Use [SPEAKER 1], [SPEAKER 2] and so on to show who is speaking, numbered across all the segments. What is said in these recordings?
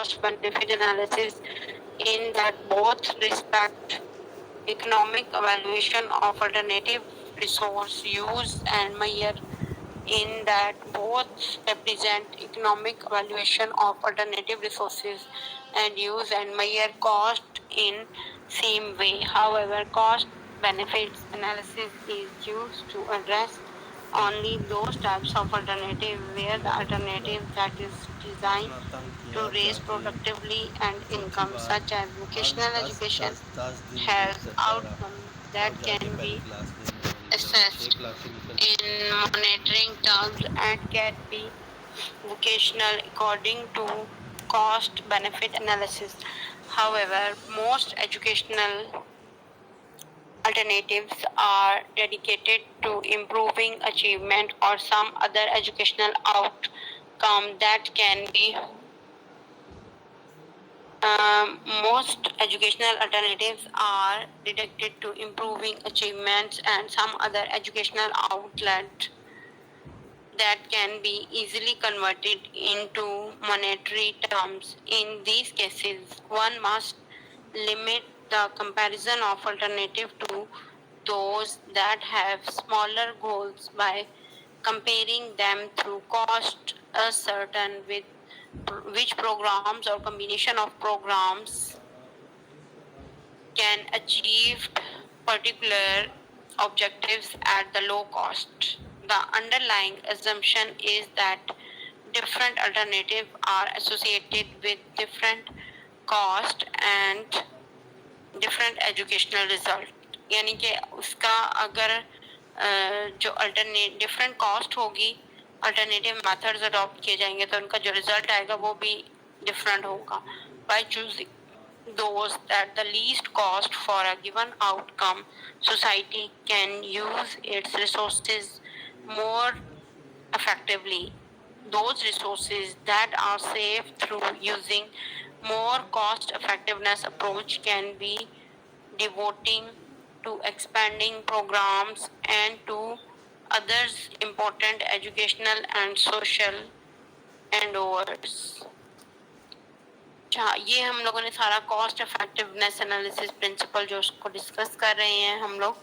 [SPEAKER 1] cost benefit analysis in that both respect economic evaluation of alternative resource use and measure in that both represent economic evaluation of alternative resources and use and measure cost in same way. However, cost benefits analysis is used to address only those types of alternative where the alternative that is designed to raise productively and income, such as vocational education, has outcomes that can be assessed in monitoring terms and can be vocational according to cost benefit analysis. However, most educational alternatives are dedicated to improving achievement or some other educational outcome that can be most educational alternatives are dedicated to improving achievements and some other educational outlet that can be easily converted into monetary terms. In these cases, one must limit the comparison of alternative to those that have smaller goals by comparing them through cost certain with which programs or combination of programs can achieve particular objectives at the low cost. The underlying assumption is that different alternatives are associated with different cost and different educational result. यानी कि उसका अगर जो alternate different cost होगी alternative methods adopt किए जाएंगे तो उनका जो रिजल्ट आएगा वो भी डिफरेंट होगा by choosing those that the least cost for a given outcome, society can use its resources more effectively. Those resources that are saved through using more cost effectiveness approach can be devoting to expanding programs and to others important educational and social endeavors. अच्छा ये हम लोगों ने सारा cost effectiveness analysis principal जो उसको discuss कर रहे हैं हम लोग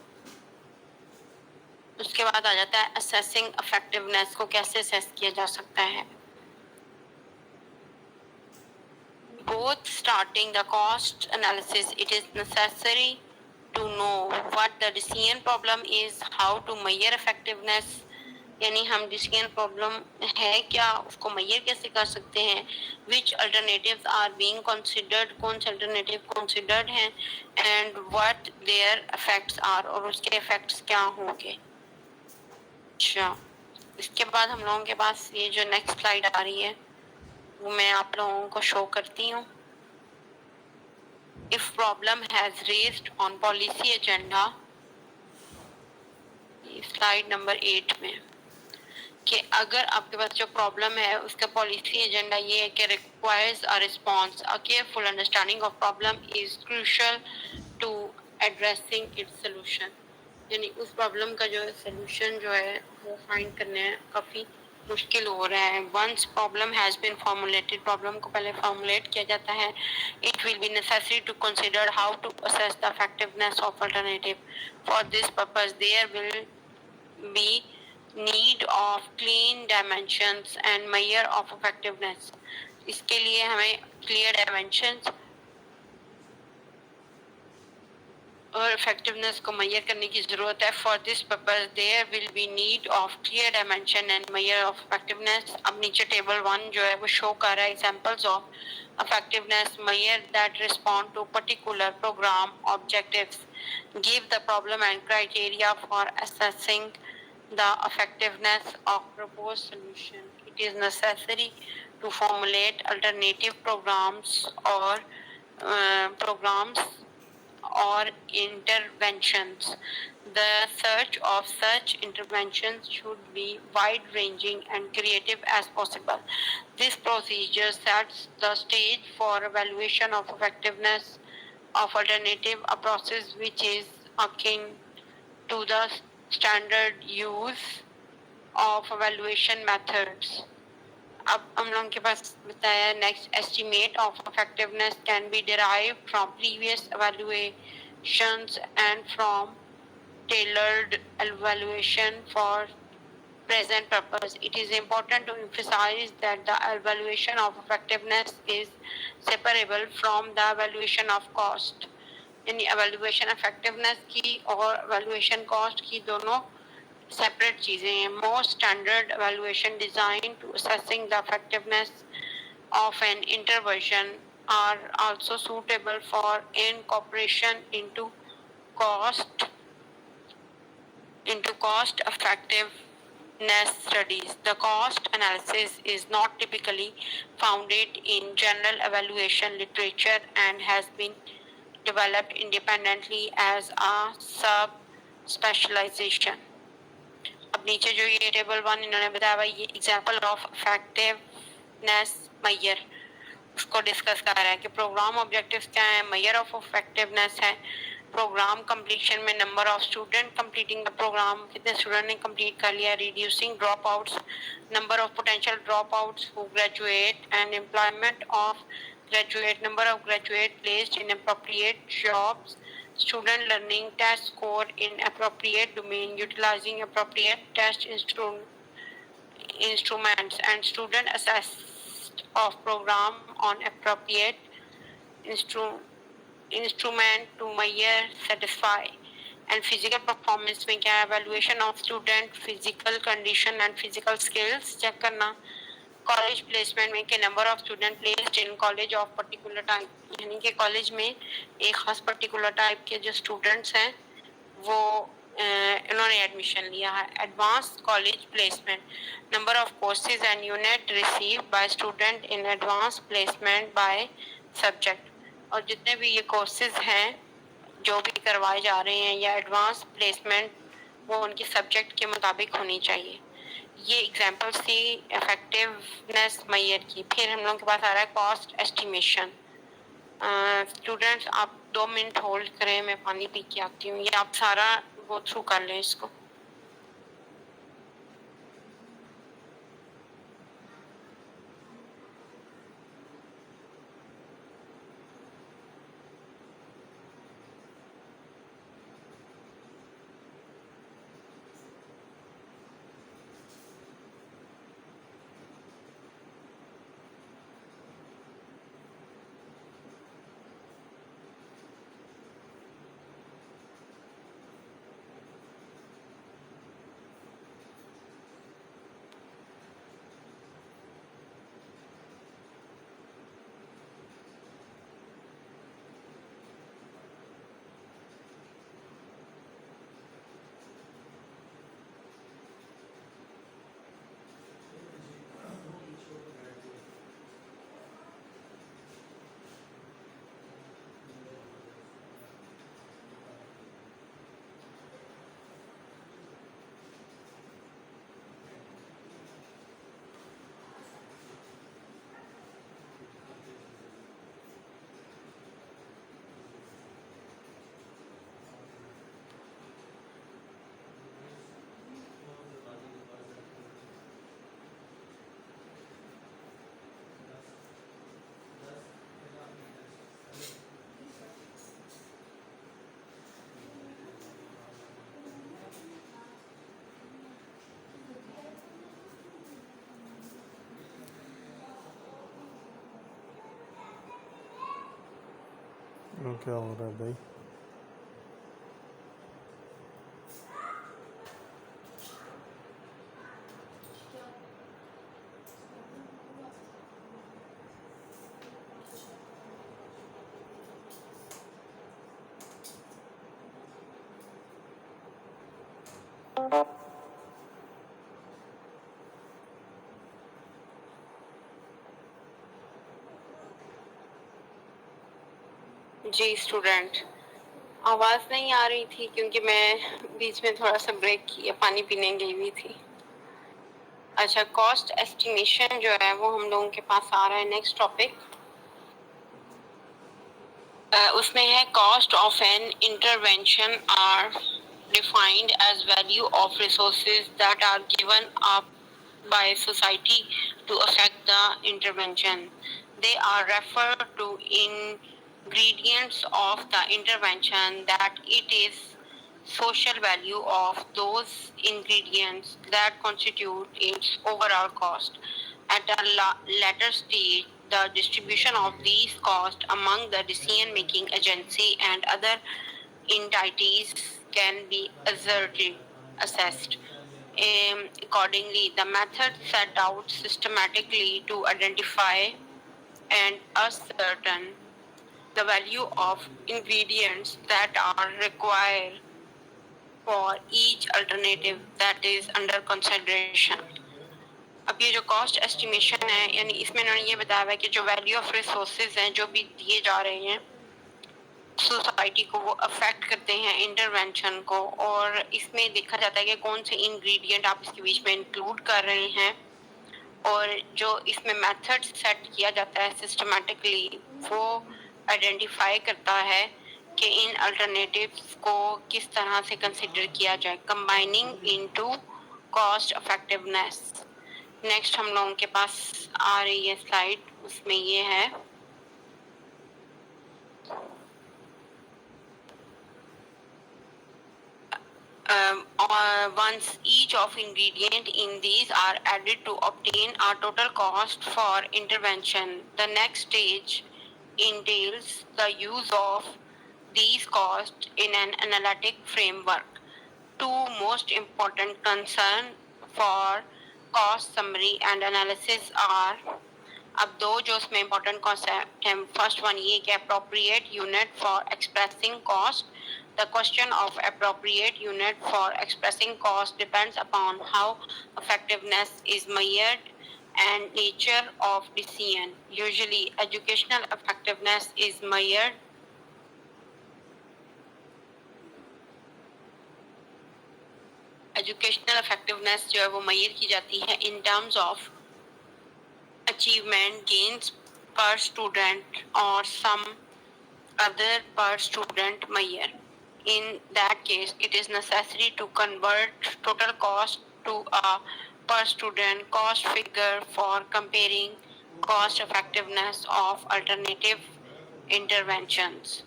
[SPEAKER 1] उसके बाद आ जाता है असेसिंग इफेक्टिवनेस को कैसे असेस किया जा सकता है both starting the cost analysis it is necessary to know what the decision problem is how to measure effectiveness यानी हम डिसीजन प्रॉब्लम है क्या उसको मैयर कैसे कर सकते हैं which alternatives are being considered कौन से अल्टरनेटिव कंसीडर्ड हैं and what their effects are और उसके इफेक्ट्स क्या होंगे अच्छा इसके बाद हम लोगों के पास ये जो नेक्स्ट स्लाइड आ रही है वो मैं आप लोगों को शो करती हूँ if problem has raised on policy agenda slide number 8 में कि अगर आपके पास जो प्रॉब्लम है उसका पॉलिसी एजेंडा ये है कि requires a response a careful understanding of problem is crucial to addressing its solution यानी उस प्रॉब्लम का जो सॉल्यूशन जो है वो फाइंड करने काफ़ी मुश्किल हो रहा है once problem has been formulated problem को पहले फॉर्मुलेट किया जाता है it will be necessary to consider how to assess the effectiveness of alternative for this purpose there will be need of clean dimensions and measure of effectiveness इसके लिए हमें clear dimensions और effectiveness को measure करने की ज़रूरत है for this purpose there will be need of clear dimension and measure of effectiveness अब नीचे table 1 जो है वो show कर रहा है examples of effectiveness measure that respond to particular program objectives give the problem and criteria for assessing the effectiveness of proposed solution. It is necessary to formulate alternative programs or interventions. The search of such interventions should be wide-ranging and creative as possible. This procedure sets the stage for evaluation of effectiveness of alternative, a process which is akin to the standard use of evaluation methods अब हम लोगों के पास बताया next, estimate of effectiveness can be derived from previous evaluations and from tailored evaluation for present purpose. It is important to emphasize that the evaluation of effectiveness is separable from the evaluation of cost. यानी evaluation effectiveness की और evaluation cost की दोनों separate चीजें हैं. Most standard evaluation designed to assessing the effectiveness of an intervention are also suitable for incorporation cost cost effectiveness studies. The cost analysis is not typically founded in general evaluation literature and has been developed independently as a sub specialization. अब नीचे जो ये table 1 इन्होंने बताया हुआ ये example of effectiveness measure उसको discuss कर रहा है कि प्रोग्राम ऑब्जेक्टिव्स क्या है, मेजर ऑफ इफेक्टिवनेस है, प्रोग्राम कंप्लीशन में number of student completing the program, कितने स्टूडेंट ने कंप्लीट कर लिया, reducing drop outs, number of potential drop outs who graduate and employment of graduate, number of graduate placed in appropriate jobs, student learning test score in appropriate domain, utilizing appropriate test instruments, and student assessed of program on appropriate instrument to measure, satisfy. And physical performance में क्या है, evaluation of student physical condition and physical skills check करना. College placement में के number of student placed in college of particular type, यानी कि college में एक खास पर्टिकुलर टाइप के जो स्टूडेंट्स हैं वो इन्होंने एडमिशन लिया है. Advance college placement, number of courses and unit receive by student in advance placement by subject. और जितने भी ये कोर्सेज हैं जो भी करवाए जा रहे हैं या एडवांस प्लेसमेंट वो उनके सब्जेक्ट के मुताबिक होनी चाहिए. ये एग्जाम्पल्स थी इफेक्टिवनेस मेजर की. फिर हम लोगों के पास आ रहा है कॉस्ट एस्टिमेशन. स्टूडेंट्स आप 2 मिनट होल्ड करें, मैं पानी पी के आती हूँ. ये आप सारा गो थ्रू कर लें इसको.
[SPEAKER 2] क्या हो रहा है भाई?
[SPEAKER 1] जी स्टूडेंट, आवाज़ नहीं आ रही थी क्योंकि मैं बीच में थोड़ा सा ब्रेक किया, पानी पीने गई हुई थी. अच्छा, कॉस्ट एस्टिमेशन जो है वो हम लोगों के पास आ रहा है नेक्स्ट टॉपिक. उसमें है cost of an intervention are defined as value of resources that are given up by society to affect the intervention. They are referred to ingredients of the intervention, that it is social value of those ingredients that constitute its overall cost. At a later stage, the distribution of these costs among the decision-making agency and other entities can be assessed. Accordingly, the method set out systematically to identify and ascertain the value of ingredients that are required for each alternative that is under consideration. अब ये जो cost estimation है, यानी इसमें उन्होंने ये बताया है कि जो वैल्यू ऑफ रिसोर्सेज हैं जो भी दिए जा रहे हैं सोसाइटी को, वो अफेक्ट करते हैं इंटरवेंशन को, और इसमें देखा जाता है कि कौन से इंग्रेडिएंट आप इसके बीच में इंक्लूड कर रहे हैं, और जो इसमें मेथड सेट किया जाता है सिस्टमेटिकली, वो आइडेंटिफाई करता है कि इन अल्टरनेटिव्स को किस तरह से कंसिडर किया जाए, combining into cost effectiveness. Next हम लोगों के पास आ रही है स्लाइड, उसमें ये है once each of ingredient in these are added to obtain a total cost for intervention. The next stage entails the use of these costs in an analytic framework. Two most important concerns for cost summary and analysis are, अब दो जो उसमें important concept हैं, first one ये कि appropriate unit for expressing cost. The question of appropriate unit for expressing cost depends upon how effectiveness is measured and nature of decision. Usually, educational effectiveness is measured educational effectiveness जो है वो major की जाती है in terms of achievement gains per student or some other per student measure. In that case, it is necessary to convert total cost to a per student cost figure for comparing cost effectiveness of alternative interventions.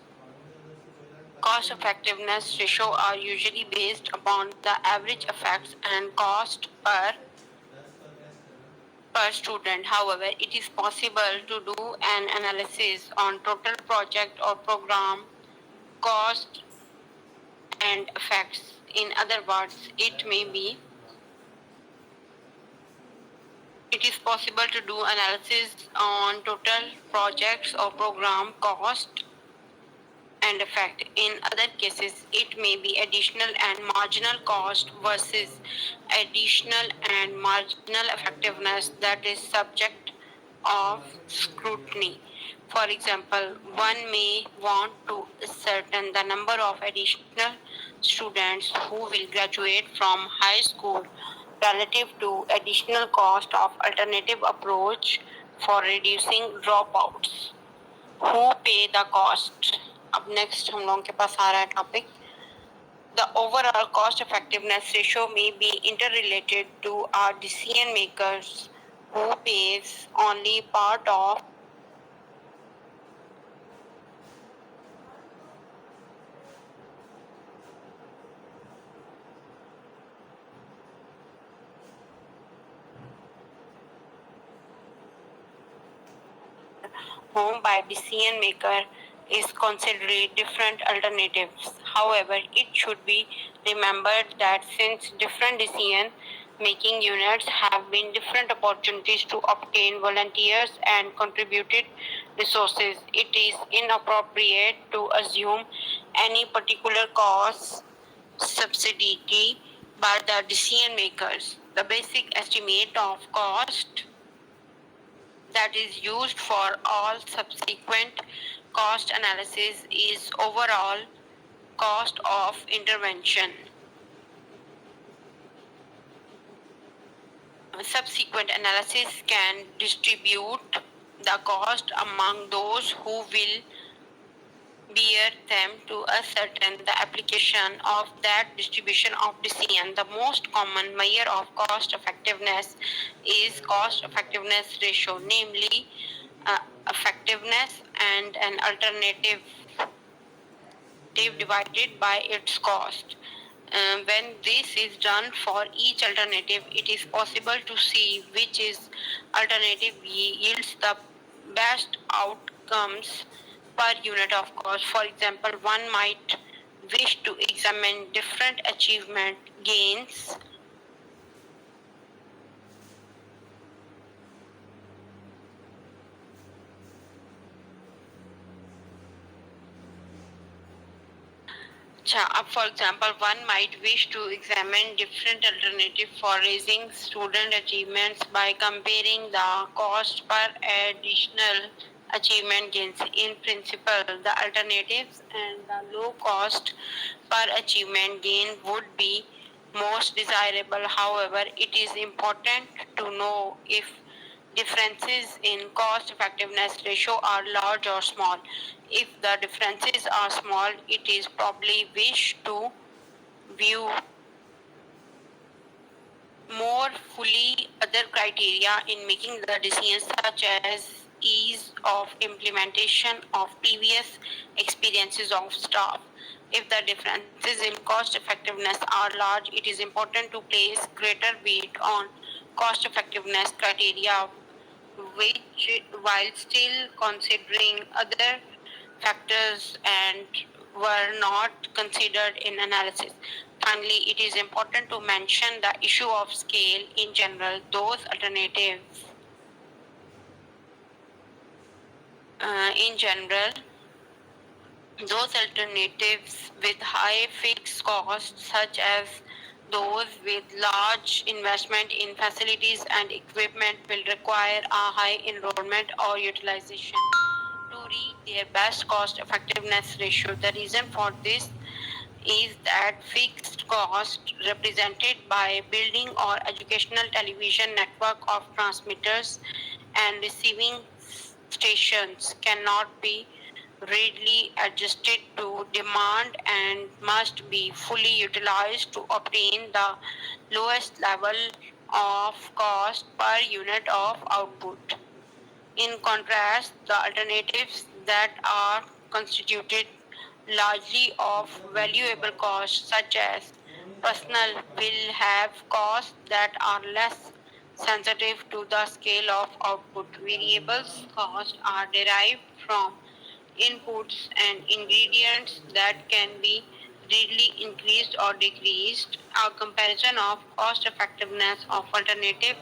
[SPEAKER 1] Cost effectiveness ratio are usually based upon the average effects and cost per student. However, it is possible to do an analysis on total project or program cost and effects. In other words, it is possible to do analysis on total projects or program cost and effect. In other cases, it may be additional and marginal cost versus additional and marginal effectiveness that is subject of scrutiny. For example, one may want to ascertain the number of additional students who will graduate from high school relative to additional cost of alternative approach for reducing dropouts. Who pay the cost? अब next हम लोगों के पास आ रहा है topic, the overall cost effectiveness ratio may be interrelated to our decision makers who pays only part of home by decision maker is considering different alternatives. However, it should be remembered that since different decision making units have been different opportunities to obtain volunteers and contributed resources, it is inappropriate to assume any particular cost subsidiary by the decision makers. The basic estimate of cost that is used for all subsequent cost analysis is overall cost of intervention. Subsequent analysis can distribute the cost among those who will bear them to ascertain the application of that distribution of decision. The most common measure of cost effectiveness is cost effectiveness ratio, namely effectiveness and an alternative divided by its cost. When this is done for each alternative, it is possible to see which is alternative yields the best outcomes per unit of cost. For example, one might wish to examine different achievement gains. For example, one might wish to examine different alternatives for raising student achievements by comparing the cost per additional achievement gains. In principle, the alternatives and the low cost per achievement gain would be most desirable. However, it is important to know if differences in cost effectiveness ratio are large or small. If the differences are small, it is probably wish to view more fully other criteria in making the decisions, such as ease of implementation of previous experiences of staff. If the differences in cost effectiveness are large, it is important to place greater weight on cost effectiveness criteria, which while still considering other factors and were not considered in analysis. Finally, it is important to mention the issue of scale in general. In general, those alternatives with high fixed costs, such as those with large investment in facilities and equipment, will require a high enrollment or utilization to reach their best cost effectiveness ratio. The reason for this is that fixed cost represented by building or educational television network of transmitters and receiving stations cannot be readily adjusted to demand and must be fully utilized to obtain the lowest level of cost per unit of output. In contrast, the alternatives that are constituted largely of valuable costs, such as personnel, will have costs that are less sensitive to the scale of output. Variables costs are derived from inputs and ingredients that can be readily increased or decreased. A comparison of cost effectiveness of alternative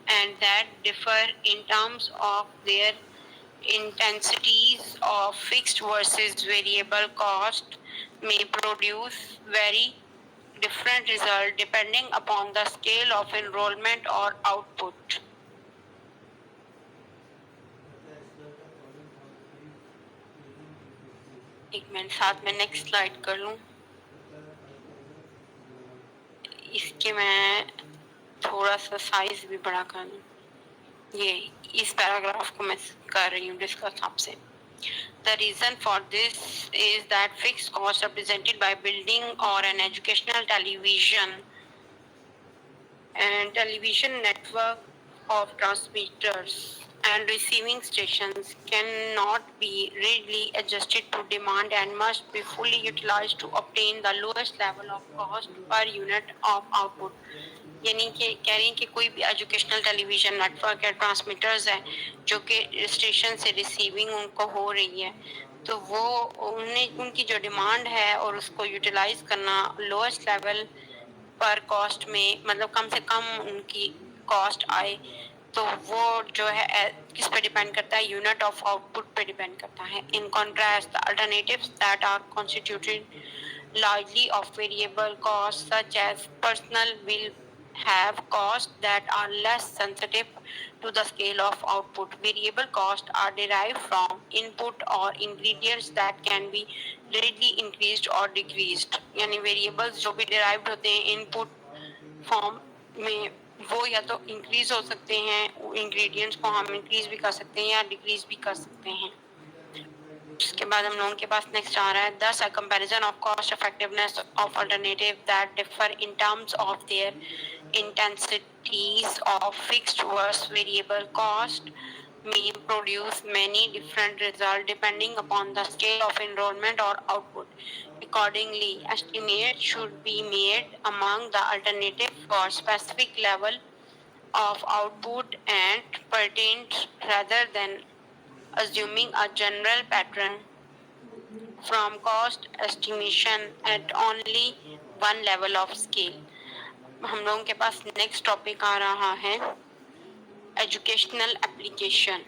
[SPEAKER 1] and that differ in terms of their intensities of fixed versus variable cost may produce very different results depending upon the scale of enrollment or output. एक minute साथ में next slide कर लूं इसके मैं थोड़ा सा size भी बड़ा कर दूं ये इस पैराग्राफ को मैं कर रही हूँ डिस्कस आपसे. The reason for this is that fixed costs represented by building or an educational television network of transmitters and receiving stations cannot be readily adjusted to demand and must be fully utilized to obtain the lowest level of cost per unit of output. यानी कि कह रही हैं कि कोई भी educational television network या transmitters है जो कि स्टेशन से रिसीविंग उनको हो रही है तो वो उन्हें उनकी जो डिमांड है और उसको यूटिलाइज करना लोएस्ट लेवल पर कॉस्ट में मतलब कम से कम उनकी कॉस्ट आए तो वो जो है किस पे डिपेंड करता है यूनिट ऑफ आउटपुट पे डिपेंड करता है. In contrast the alternatives that are constituted largely of variable costs such as personnel will have costs that are less sensitive to the scale of output. Variable costs are derived from input or ingredients that can be readily increased or decreased. यानी variables जो भी derived होते हैं input form में वो या तो increase हो सकते हैं इंग्रेडिएंट्स को हम इंक्रीज भी कर सकते हैं या डिक्रीज भी कर सकते हैं. उसके बाद हम लोगों के पास नेक्स्ट आ रहा है thus a comparison of cost effectiveness of alternative that differ in terms of their intensities of fixed versus variable cost may produce many different results depending upon the scale of enrollment or output. Accordingly, estimates should be made among the alternative for specific level of output and pertained rather than assuming a general pattern from cost estimation at only one level of scale. हम लोगों के पास next topic आ रहा है educational application.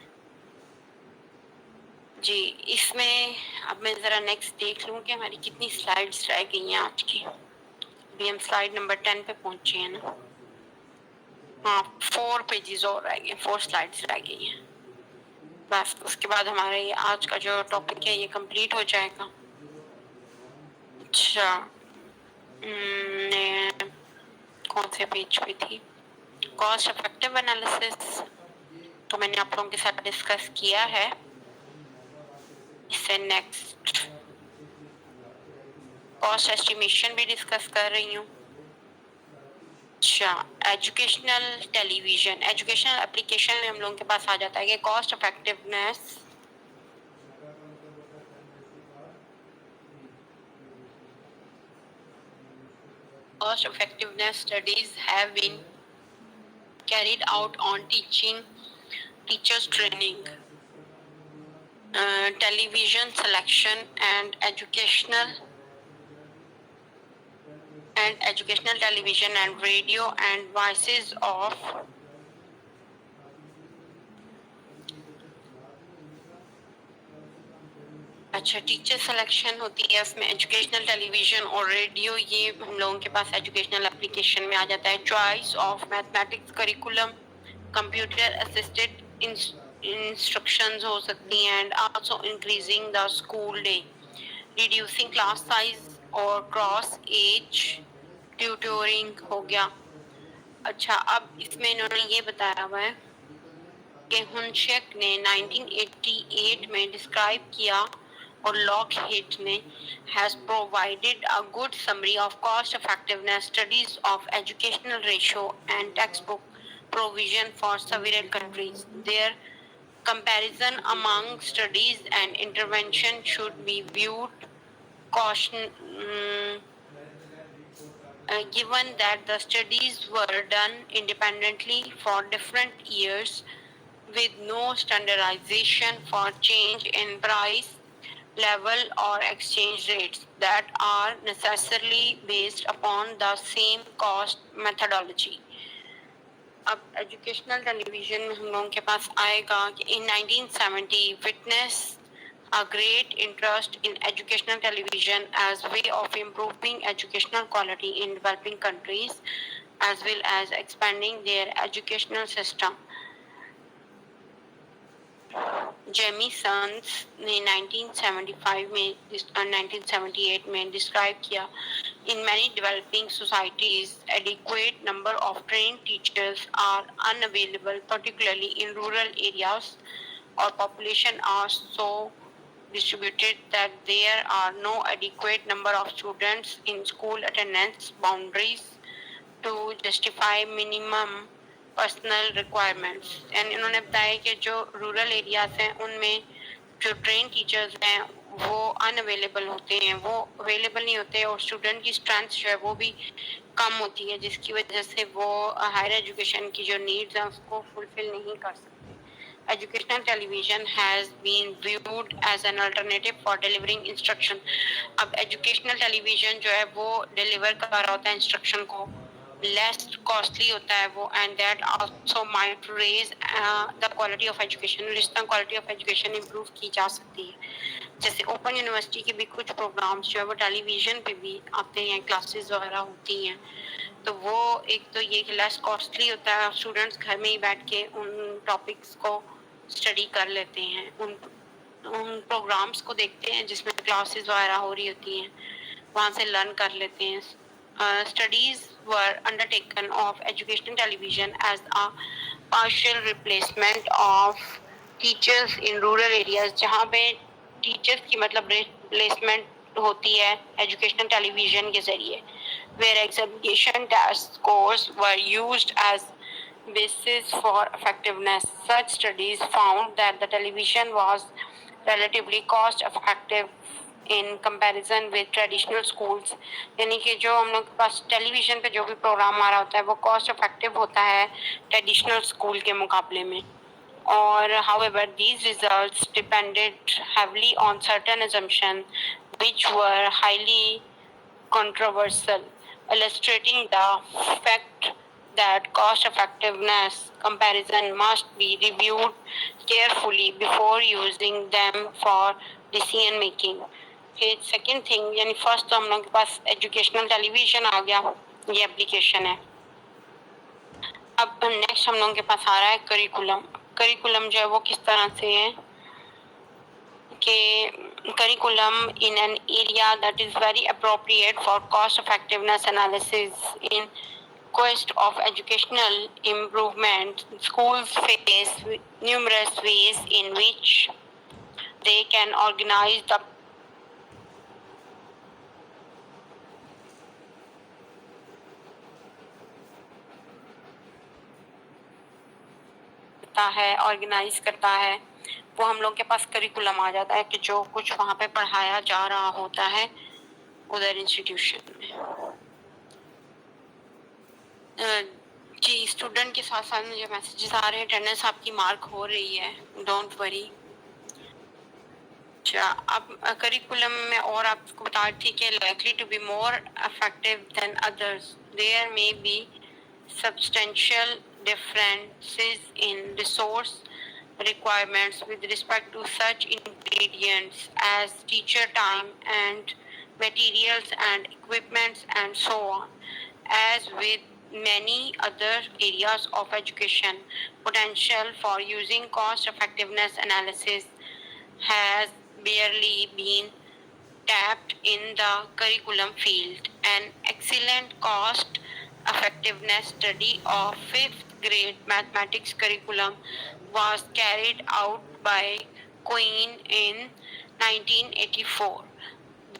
[SPEAKER 1] जी, इसमें अब मैं ज़रा next देख लूँ कि हमारी कितनी स्लाइड्स रह गई हैं आज की। अभी हम स्लाइड नंबर 10 पे पहुंचे हैं ना। हाँ, 4 पेजेस और रह गए, 4 स्लाइड्स रह गई हैं बस। उसके बाद हमारा ये आज का जो टॉपिक है ये कंप्लीट हो जाएगा। अच्छा, मैं कौन से पेज पे थी? कॉस्ट इफेक्टिव एनालिसिस तो मैंने आप लोगों के साथ डिस्कस किया है। इससे नेक्स्ट कॉस्ट एस्टिमेशन भी डिस्कस कर रही हूँ। अच्छा, एजुकेशनल टेलीविजन, एजुकेशनल एप्लीकेशन में हम लोगों के पास आ जाता है कि cost effectiveness studies have been carried out on teachers training, television selection and educational television and radio and voices of अच्छा, टीचर सिलेक्शन होती है उसमें, एजुकेशनल टेलीविजन और रेडियो ये हम लोगों के पास एजुकेशनल एप्लीकेशन में आ जाता है। Choice of mathematics curriculum, computer assisted instructions हो सकती हैं and also increasing the school day, reducing class size और क्रॉस एज ट्यूटोरिंग हो गया। अच्छा, अब इसमें इन्होंने ये बताया हुआ है कि हुनशेक ने 1988 में डिस्क्राइब किया और लॉकहीड ने has provided a good summary of cost effectiveness studies of educational ratio and textbook provision for several countries. Their comparison among studies and intervention should be viewed caution, given that the studies were done independently for different years with no standardization for change in price level or exchange rates that are necessarily based upon the same cost methodology. अब educational television में हम लोगों के पास आएगा कि in 1970 witnessed a great interest in educational television as way of improving educational quality in developing countries as well as expanding their educational system. Jamison ने 1975 में 1978 में डिस्क्राइब किया in many developing societies adequate number of trained teachers are unavailable particularly in rural areas or population are so distributed that there are no adequate number of students in school attendance boundaries to justify minimum personal requirements. And इन्होंने बताया कि जो rural areas हैं उनमें जो train teachers हैं वो unavailable होते हैं, वो अवेलेबल नहीं होते और स्टूडेंट की स्ट्रेंथ जो है वो भी कम होती है जिसकी वजह से वो हायर एजुकेशन की जो नीड्स हैं उसको फुलफिल नहीं कर सकते। Educational television has been viewed as an alternative for delivering instruction. अब एजुकेशनल टेलीविजन जो है वो डिलीवर कर रहा होता है इंस्ट्रक्शन को, less costly होता है वो and that also might raise the quality of education, जिससे quality of education improve की जा सकती है। जैसे ओपन यूनिवर्सिटी के भी कुछ प्रोग्राम्स जो है वो टेलीविजन पे भी आते हैं, क्लासेस वगैरह होती हैं, तो वो एक तो ये कि लेस कॉस्टली होता है, स्टूडेंट्स घर में ही बैठ के उन टॉपिक्स को स्टडी कर लेते हैं, उन प्रोग्राम्स को देखते हैं जिसमें क्लासेस वगैरह हो रही होती हैं, वहाँ से लर्न कर लेते हैं। Studies were undertaken of educational television as a partial replacement of teachers in rural areas, जहाँ पे टीचर्स की मतलब रिप्लेसमेंट होती है एजुकेशनल टेलीविजन के जरिए, where examination test scores were used as basis for effectiveness. Such studies found that the television was relatively cost effective in comparison with traditional schools. यानी कि जो हम लोग के पास टेलीविजन पे जो भी प्रोग्राम आ रहा होता है वो कॉस्ट इफेक्टिव होता है ट्रेडिशनल स्कूल के मुकाबले में. Or however, these results depended heavily on certain assumptions which were highly controversial, illustrating the fact that cost effectiveness comparison must be reviewed carefully before using them for decision making. फिर second thing यानी first तो हम लोग के पास educational television आ गया, ये application है. अब नेक्स्ट हम लोगों के पास आ रहा है करिकुलम. करिकुलम जो है वो किस तरह से है कि curriculum in an area that is very appropriate for cost effectiveness analysis. In quest of educational improvement, schools face numerous ways in which they can organize the organize करता है. वो हम लोग के पास करिकुलम आ जाता है कि जो कुछ वहाँ पे पढ़ाया जा रहा होता है उधर इंस्टीट्यूशन में. जी स्टूडेंट के साथ साथ मुझे मैसेजेस आ रहे हैं अटेंडेंस आपकी मार्क हो रही है, डोंट वरी. अच्छा अब करिकुलम में और आपको बता रही थी कि likely to be more effective than others, there may be substantial differences in resource requirements with respect to such ingredients as teacher time and materials and equipments and so on. As with many other areas of education, potential for using cost effectiveness analysis has barely been tapped in the curriculum field. An excellent cost effectiveness study of 5th grade mathematics curriculum was carried out by Queen in 1984.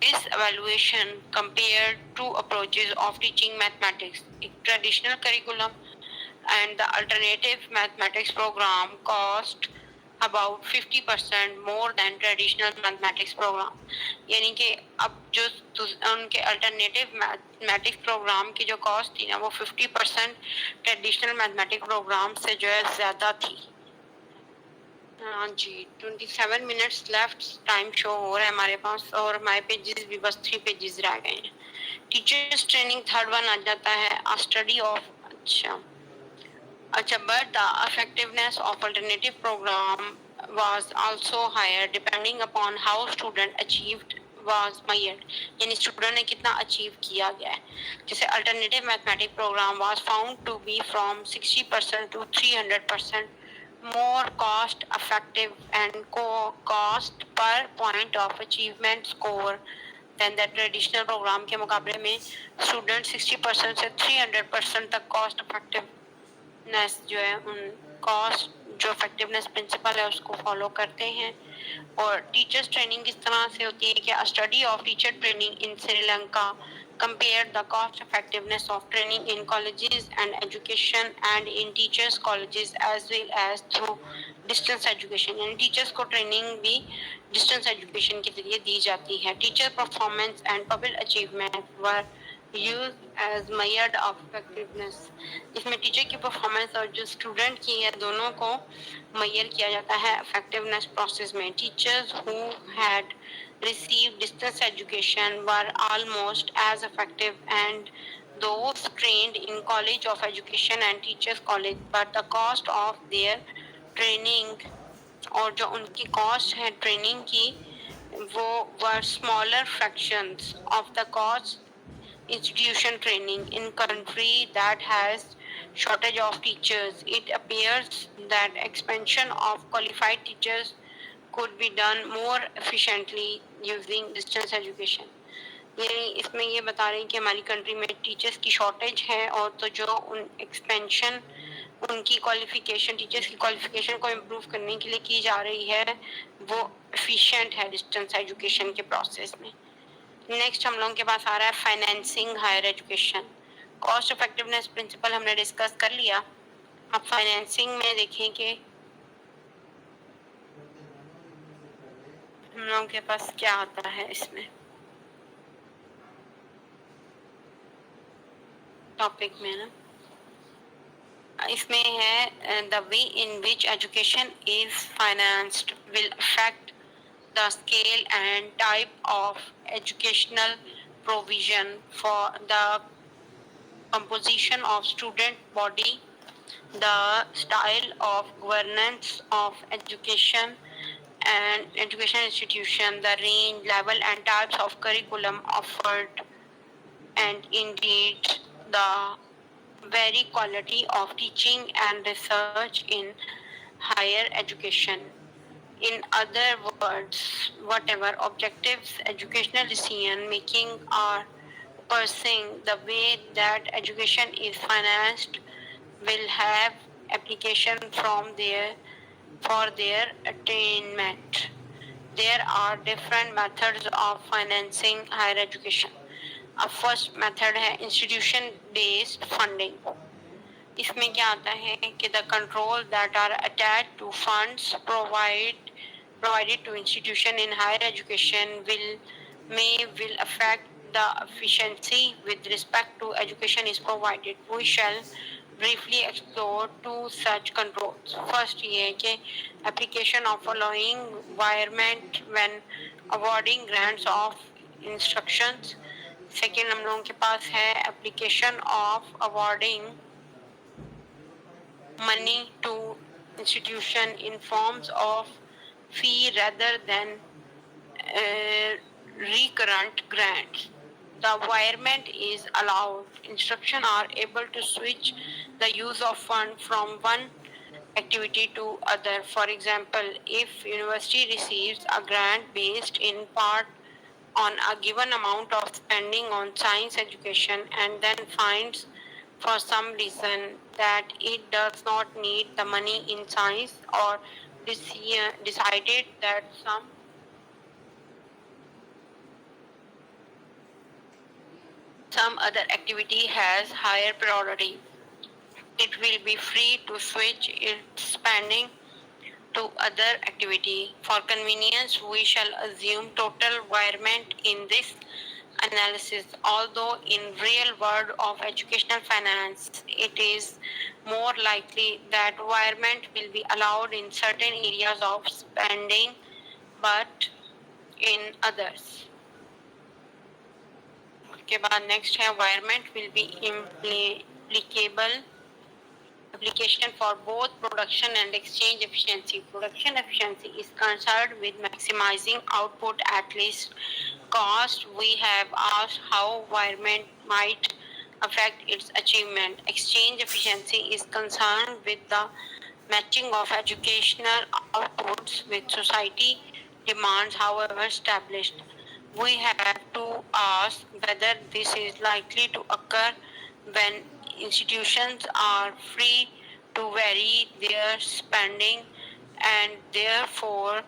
[SPEAKER 1] This evaluation compared two approaches of teaching mathematics, a traditional curriculum and the alternative mathematics program cost about 50% more than traditional mathematics program. यानी कि अब जो उनके alternative mathematics programme की जो cost थी ना वो 50% ट्रेडिशनल मैथमेटिक्स प्रोग्राम से जो है ज़्यादा थी. हाँ जी 27 मिनट्स लेफ्ट टाइम शो हो रहा है हमारे पास और हमारे पेजेस भी बस 3 पेजेस रह गए हैं. टीचर्स ट्रेनिंग थर्ड वन आ जाता है, आ स्टडी ऑफ. अच्छा but the effectiveness of alternative program was also higher depending upon how student achieved was measured. यानी स्टूडेंट ने कितना अचीव किया गया है. जैसे alternative mathematic program was found to be from 60% to 300% more cost effective and cost per point of achievement score than the traditional program के मुकाबले में स्टूडेंट 60% से 300% तक कॉस्ट इफेक्टिवनेस जो है उन कॉस्ट जो इफेक्टिवनेस प्रिंसिपल है उसको फॉलो करते हैं. और टीचर्स ट्रेनिंग इस तरह से होती है कि अ study of teacher training in Sri Lanka compared the cost effectiveness of training in colleges and education and in teachers colleges as well as through distance education. यानी टीचर्स को ट्रेनिंग भी डिस्टेंस एजुकेशन के जरिए दी जाती है. Teacher performance and public achievement were used as measured of effectiveness. इसमें teacher की performance और जो स्टूडेंट की है दोनों को मेजर किया जाता है effectiveness process में. Teachers who had received distance education were almost as effective and those trained in college of education and teachers college, but the cost of their training और जो उनकी cost है ट्रेनिंग की वो were smaller fractions of the cost institution training in country that has shortage of teachers. It appears that expansion of qualified teachers could be done more efficiently using distance education. यानी इसमें ये बता रहे हैं कि हमारी कंट्री में teachers की शॉर्टेज है और तो जो उन एक्सपेंशन उनकी क्वालिफिकेशन टीचर्स की क्वालिफिकेशन को इम्प्रूव करने के लिए की जा रही है वो एफिशिएंट है डिस्टेंस एजुकेशन के प्रोसेस में। नेक्स्ट हम लोगों के पास आ रहा है financing higher education. Cost effectiveness principle हमने डिस्कस कर लिया। अब फाइनेंसिंग में देखें कि हम लोगों के पास क्या आता है इसमें टॉपिक में ना, इसमें है the way in which education is financed will affect the scale and type of educational provision for the composition of student body, the style of governance of education and education institution, the range, level and types of curriculum offered, and indeed the very quality of teaching and research in higher education. In other words, whatever objectives educational decision making are pursuing, the way that education is financed will have application for their attainment. There are different methods of financing higher education. अब first method है institution based funding. इसमें क्या आता है कि the control that are attach to funds provided to institution in higher education will affect the efficiency with respect to education is provided. We shall briefly explore two such controls. First ये है कि application of following environment when awarding grants of instructions. Second हम लोगों के पास है application of awarding money to institution in forms of fee rather than recurrent grants. The environment is allowed. Instruction are able to switch the use of fund from one activity to other. For example, if university receives a grant based in part on a given amount of spending on science education and then finds for some reason that it does not need the money in science or decided that some other activity has higher priority, it will be free to switch its spending to other activity. For convenience, we shall assume total environment in this analysis. Although in real world of educational finance, it is more likely that environment will be allowed in certain areas of spending, but in others. उसके बाद next है environment will be applicable application for both production and exchange efficiency. Production efficiency is concerned with maximizing output at least cost. We have asked how environment might affect its achievement. Exchange efficiency is concerned with the matching of educational outputs with society demands, however established. We have to ask whether this is likely to occur when institutions are free to vary their spending and therefore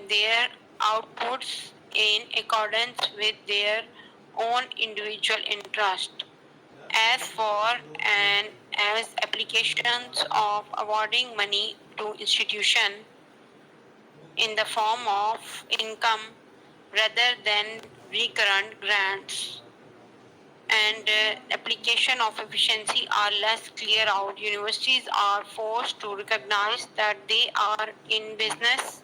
[SPEAKER 1] their outputs in accordance with their own individual interest. As for and as applications of awarding money to institution in the form of income rather than recurrent grants and application of efficiency are less clear out. Universities are forced to recognize that they are in business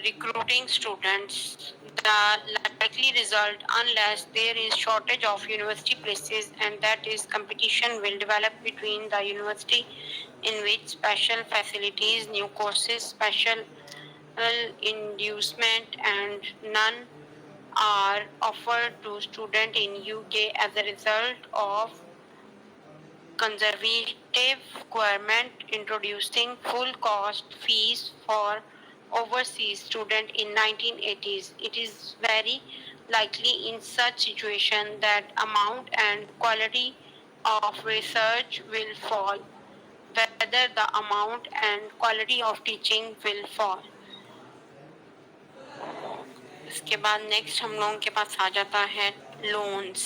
[SPEAKER 1] recruiting students. The likely result, unless there is shortage of university places, and that is competition will develop between the university in which special facilities, new courses, special inducement, and none are offered to students in UK as a result of conservative government introducing full cost fees for overseas students in 1980s. It is very likely in such situation that amount and quality of research will fall. whether the amount and quality of teaching will fall. इसके बाद next हम लोगों के पास आ जाता है loans.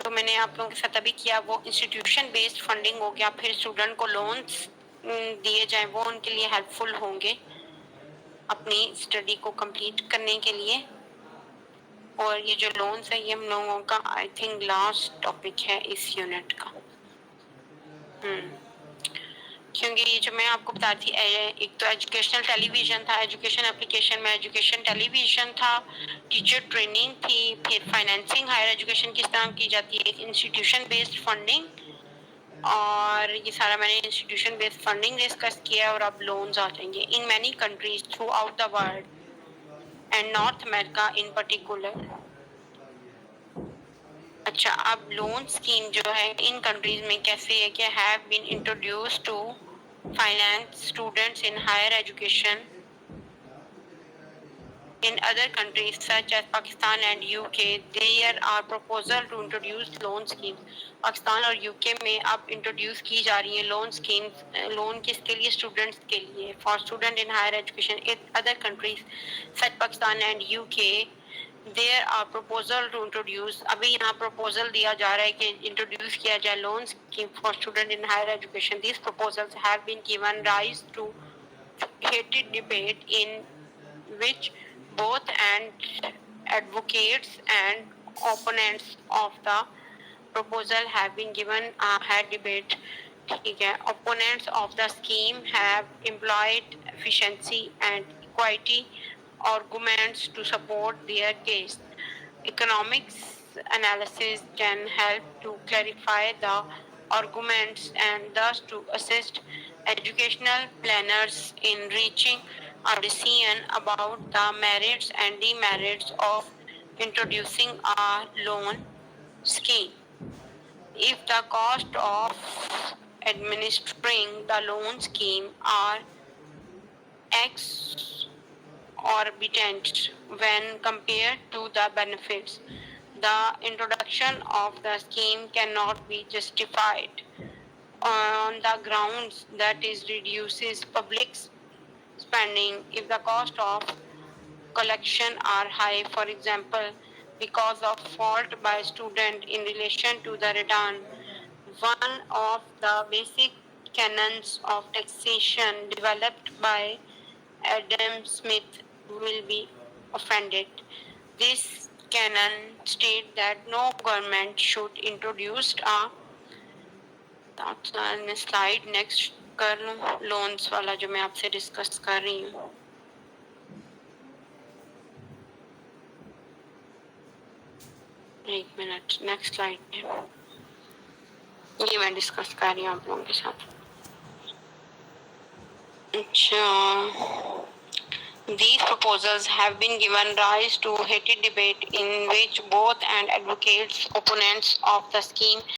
[SPEAKER 1] तो मैंने आप लोगों के साथ अभी किया वो इंस्टीट्यूशन बेस्ड फंडिंग हो गया, फिर स्टूडेंट को लोन्स दिए जाए, वो उनके लिए हेल्पफुल होंगे अपनी स्टडी को कंप्लीट करने के लिए। और ये जो लोन्स है ये हम लोगों का आई थिंक लास्ट टॉपिक है इस यूनिट का। क्योंकि ये जो मैं आपको बता थी, एक तो एजुकेशनल टेलीविजन था, एजुकेशन एप्लीकेशन में एजुकेशन टेलीविजन था, टीचर ट्रेनिंग थी, फिर फाइनेंसिंग हायर एजुकेशन किस तरह की जाती है, इंस्टीट्यूशन बेस्ड फंडिंग, और ये सारा मैंने इंस्टीट्यूशन बेस्ड फंडिंग डिस्कस किया। और अब लोन्स आ जाएंगे in many countries through out the world and north America in particular. अच्छा, अब लोन स्कीम जो है इन कंट्रीज में कैसे है कि have been introduced to finance students in higher education in other countries such as Pakistan and UK. There are proposal to introduce loan schemes. Pakistan और UK में अब इंट्रोड्यूस की जा रही है लोन स्कीम्स। लोन किसके लिए? स्टूडेंट्स के लिए, for student in higher education in other countries such Pakistan and UK. There are proposal to introduce, अभी यहाँ प्रपोजल दिया जा रहा है कि इंट्रोड्यूस किया जाए loan scheme for student in higher education. This proposals have been given rise to heated debate in which both and advocates and opponents of the proposal have been given a head debate. ठीक है, opponents of the scheme have employed efficiency and equity arguments to support their case. Economics analysis can help to clarify the arguments and thus to assist educational planners in reaching a decision about the merits and demerits of introducing a loan scheme. If the cost of administering the loan scheme are exorbitant when compared to the benefits, the introduction of the scheme cannot be justified on the grounds that it reduces public spending. If the cost of collection are high, for example, because of fault by student in relation to the return, one of the basic canons of taxation developed by Adam Smith will be offended. This canon states that no government should introduce a slide next कर लूं, loans वाला जो मैं आपसे discuss कर रही हूँ। एक मिनट, नेक्स्ट स्लाइड ये मैं डिस्कस कर रही हूँ आप लोगों के साथ। अच्छा, these proposals have been given rise to heated debate in which both and advocates opponents of the scheme